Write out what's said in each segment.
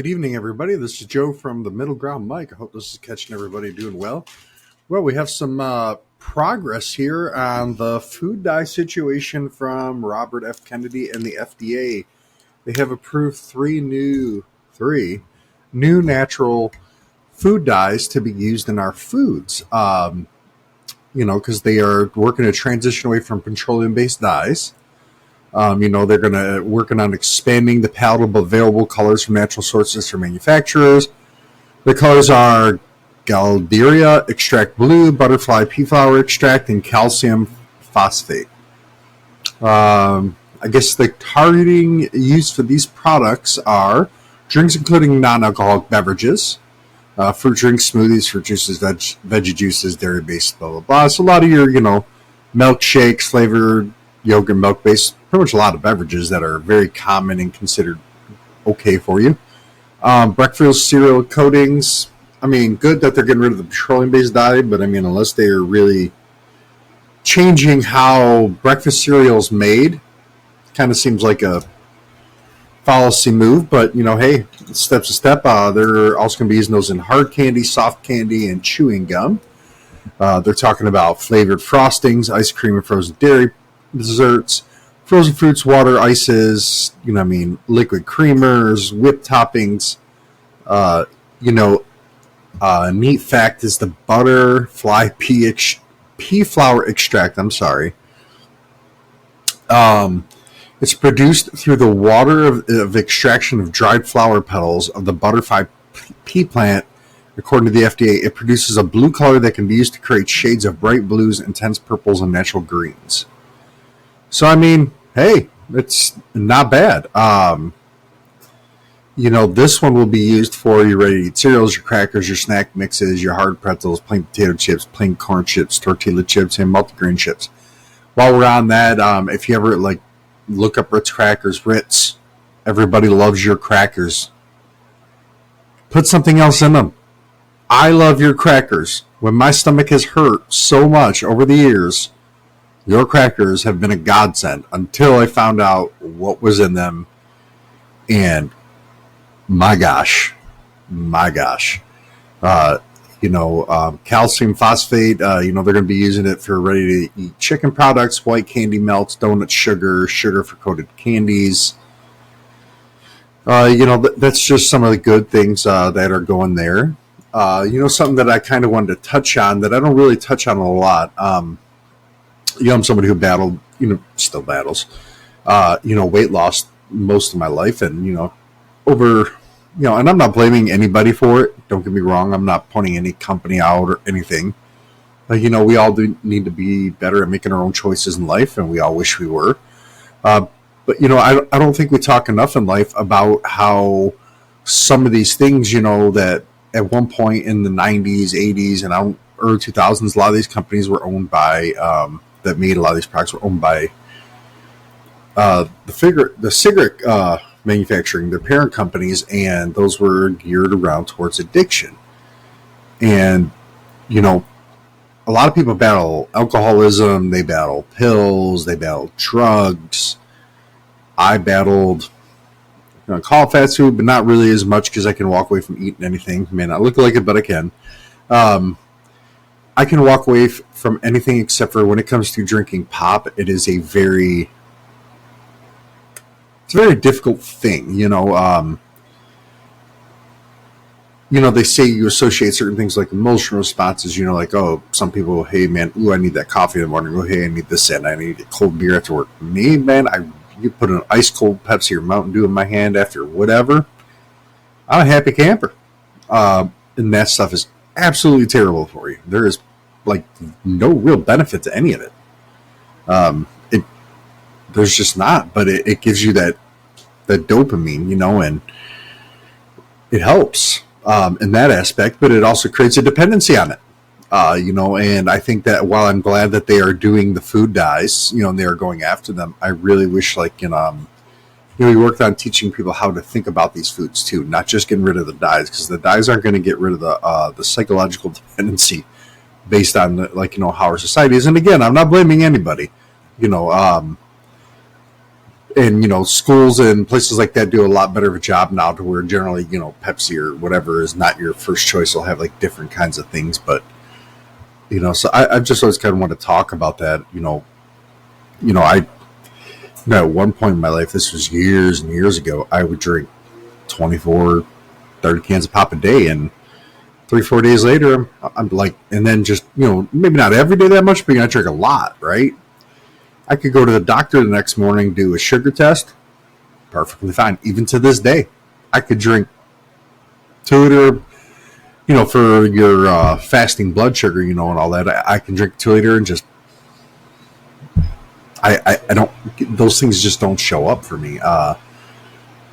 Good evening, everybody. This is Joe from the Middle Ground Mike. I hope this is catching everybody doing well. Well, we have some progress here on the food dye situation from Robert F. Kennedy and the FDA. They have approved three new natural food dyes to be used in our foods. Because they are working to transition away from petroleum-based dyes. They're going to working on expanding the palatable available colors from natural sources for manufacturers. The colors are Galderia Extract Blue, Butterfly Pea Flower Extract, and Calcium Phosphate. I guess the targeting used for these products are drinks including non-alcoholic beverages, fruit drinks, smoothies, fruit juices, veggie juices, dairy-based, blah, blah, blah. So a lot of your, milkshakes, flavored yogurt, milk-based, pretty much a lot of beverages that are very common and considered okay for you. Breakfast cereal coatings. I mean, good that they're getting rid of the petroleum-based dye, but I mean, unless they are really changing how breakfast cereal is made, kind of seems like a fallacy move. But, hey, step's a step. They're also going to be using those in hard candy, soft candy, and chewing gum. They're talking about flavored frostings, ice cream, and frozen dairy desserts, frozen fruits, water, ices, liquid creamers, whipped toppings. Neat fact is the butterfly pea flower extract. I'm sorry. It's produced through the water of extraction of dried flower petals of the butterfly pea plant. According to the FDA, it produces a blue color that can be used to create shades of bright blues, intense purples, and natural greens. So, I mean, hey, it's not bad. This one will be used for your ready-to-eat cereals, your crackers, your snack mixes, your hard pretzels, plain potato chips, plain corn chips, tortilla chips, and multigrain chips. While we're on that, if you ever, look up Ritz crackers, Ritz, everybody loves your crackers. Put something else in them. I love your crackers. When my stomach has hurt so much over the years, your crackers have been a godsend until I found out what was in them. And my gosh. Calcium phosphate, they're going to be using it for ready to eat chicken products, white candy melts, donuts, sugar for coated candies. That's just some of the good things that are going there. Something that I kind of wanted to touch on that I don't really touch on a lot. I'm somebody who battled, still battles, weight loss most of my life. And, and I'm not blaming anybody for it. Don't get me wrong. I'm not pointing any company out or anything. We all do need to be better at making our own choices in life, and we all wish we were. But, I don't think we talk enough in life about how some of these things, that at one point in the 90s, 80s, and early 2000s, a lot of these companies were owned by, that made a lot of these products were owned by the cigarette manufacturing, their parent companies, and those were geared around towards addiction. And, a lot of people battle alcoholism, they battle pills, they battle drugs. I battled, call it fast food, but not really as much because I can walk away from eating anything. May not look like it, but I can. I can walk away from anything except for when it comes to drinking pop. It is a very difficult thing, they say you associate certain things like emotional responses, some people, hey man, I need that coffee in the morning. Oh, hey, I need this and I need a cold beer after work. Me, man, you put an ice cold Pepsi or Mountain Dew in my hand after whatever, I'm a happy camper. And that stuff is absolutely terrible for you. There is no real benefit to any of it. There's just not, but it gives you that dopamine, and it helps in that aspect, but it also creates a dependency on it. And I think that while I'm glad that they are doing the food dyes, and they are going after them, I really wish we worked on teaching people how to think about these foods too, not just getting rid of the dyes, because the dyes aren't going to get rid of the psychological dependency based on how our society is. And again, I'm not blaming anybody. And, schools and places like that do a lot better of a job now to where generally, Pepsi or whatever is not your first choice. They'll have like different kinds of things. But, so I just always kind of want to talk about that. At one point in my life, this was years and years ago, I would drink 24, 30 cans of pop a day. And 3-4 days later, I'm like, and then just, maybe not every day that much, but I drink a lot, right? I could go to the doctor the next morning, do a sugar test, perfectly fine. Even to this day, I could drink 2 liter, for your fasting blood sugar, and all that. I can drink 2 liter and just, I don't, those things just don't show up for me.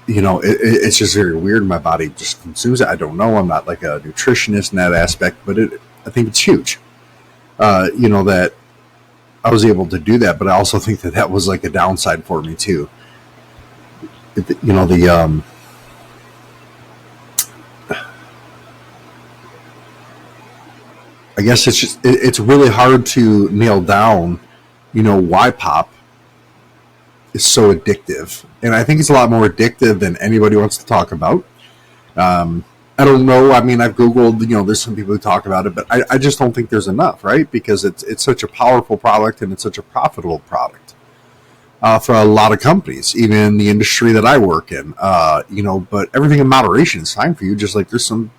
It's just very weird. My body just consumes it. I don't know. I'm not like a nutritionist in that aspect, but I think it's huge. That I was able to do that, but I also think that was like a downside for me too. I guess it's really hard to nail down, why pop is so addictive. And I think it's a lot more addictive than anybody wants to talk about. I don't know. I mean, I've Googled, there's some people who talk about it, but I just don't think there's enough, right? Because it's such a powerful product and it's such a profitable product for a lot of companies, even the industry that I work in, but everything in moderation is fine for you. Just like there's some,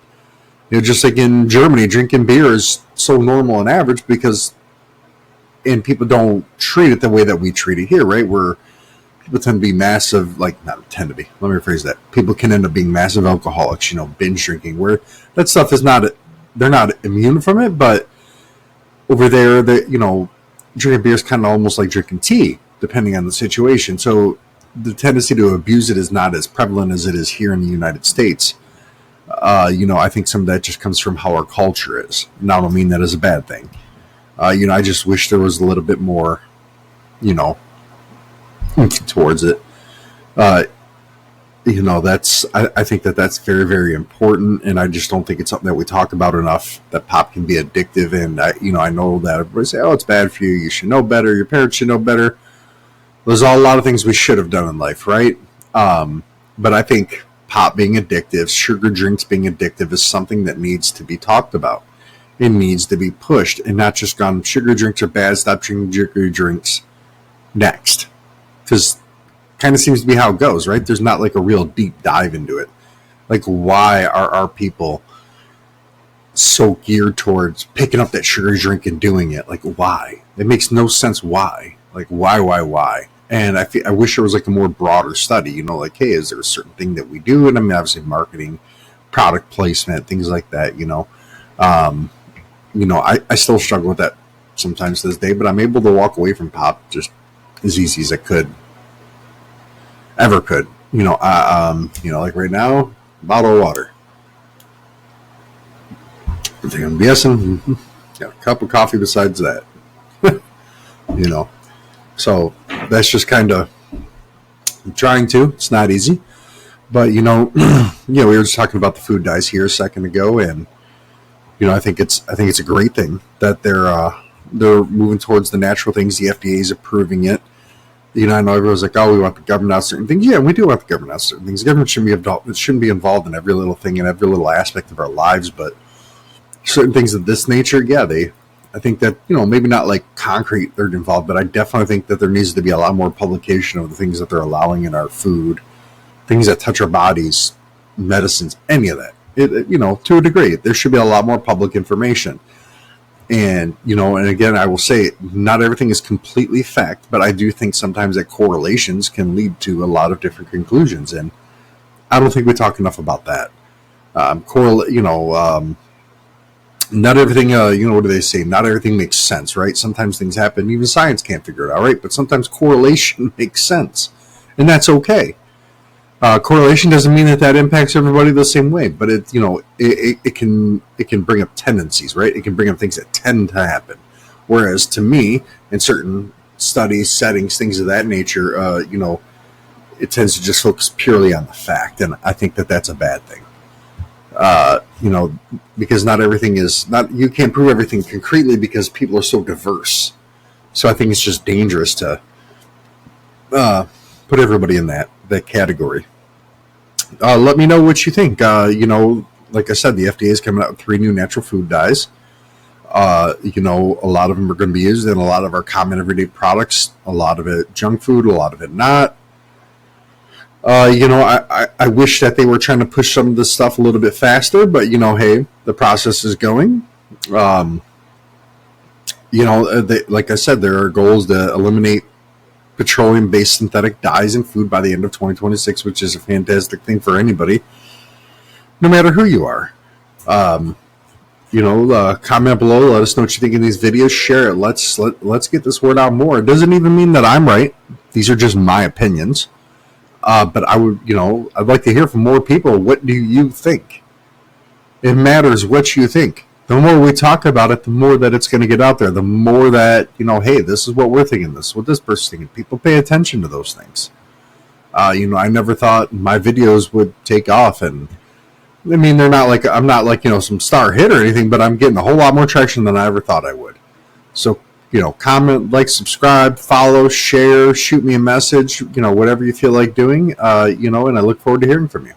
just like in Germany, drinking beer is so normal and average and people don't treat it the way that we treat it here, right? Where people tend to be massive, not tend to be, let me rephrase that. People can end up being massive alcoholics, binge drinking, where that stuff is they're not immune from it, but over there, drinking beer is kind of almost like drinking tea, depending on the situation. So the tendency to abuse it is not as prevalent as it is here in the United States. I think some of that just comes from how our culture is. And I don't mean that as a bad thing. I just wish there was a little bit more, towards it. I think that's very, very important, and I just don't think it's something that we talk about enough, that pop can be addictive. And I know that everybody say, oh, it's bad for you, you should know better, your parents should know better. There's a lot of things we should have done in life, right? But I think pop being addictive, sugar drinks being addictive, is something that needs to be talked about. It needs to be pushed, and not just gone, sugar drinks are bad, stop drinking sugar drinks next. Because kind of seems to be how it goes, right? There's not like a real deep dive into it. Like, why are our people so geared towards picking up that sugar drink and doing it? Like, why? It makes no sense. Why? Like, why? And I wish there was like a more broader study, like, hey, is there a certain thing that we do? And I mean, obviously marketing, product placement, things like that, I still struggle with that sometimes to this day, but I'm able to walk away from pop just as easy as I ever could. Like right now, bottle of water. Everything I'm BSing, got a cup of coffee besides that. So that's just kind of, I'm trying to. It's not easy, but we were just talking about the food dyes here a second ago, and I think it's a great thing that they're moving towards the natural things. The FDA is approving it. I know everyone's like, oh, we want the government out certain things. Yeah, we do want the government out certain things. The government shouldn't be involved in every little thing and every little aspect of our lives, but certain things of this nature, yeah, I think that, maybe not like concrete they're involved, but I definitely think that there needs to be a lot more publication of the things that they're allowing in our food, things that touch our bodies, medicines, any of that. To a degree, there should be a lot more public information. And, and again, I will say not everything is completely fact, but I do think sometimes that correlations can lead to a lot of different conclusions. And I don't think we talk enough about that. Not everything, what do they say? Not everything makes sense, right? Sometimes things happen, even science can't figure it out, right? But sometimes correlation makes sense, and that's okay. Correlation doesn't mean that impacts everybody the same way, but it can bring up tendencies, right? It can bring up things that tend to happen. Whereas to me, in certain studies, settings, things of that nature, it tends to just focus purely on the fact, and I think that that's a bad thing. Because not everything is you can't prove everything concretely because people are so diverse. So I think it's just dangerous to put everybody in that category. Let me know what you think. Like I said, the FDA is coming out with 3 new natural food dyes. A lot of them are going to be used in a lot of our common everyday products. A lot of it junk food, a lot of it not. I wish that they were trying to push some of this stuff a little bit faster, but hey, the process is going. Like I said, there are goals to eliminate petroleum-based synthetic dyes in food by the end of 2026, which is a fantastic thing for anybody, no matter who you are. Comment below. Let us know what you think of these videos. Share it. Let's get this word out more. It doesn't even mean that I'm right. These are just my opinions. But I would, I'd like to hear from more people. What do you think? It matters what you think. The more we talk about it, the more that it's going to get out there. The more that, hey, this is what we're thinking. This is what this person's thinking. People pay attention to those things. I never thought my videos would take off. And, I mean, I'm not like, some star hit or anything, but I'm getting a whole lot more traction than I ever thought I would. So, comment, like, subscribe, follow, share, shoot me a message, whatever you feel like doing, and I look forward to hearing from you.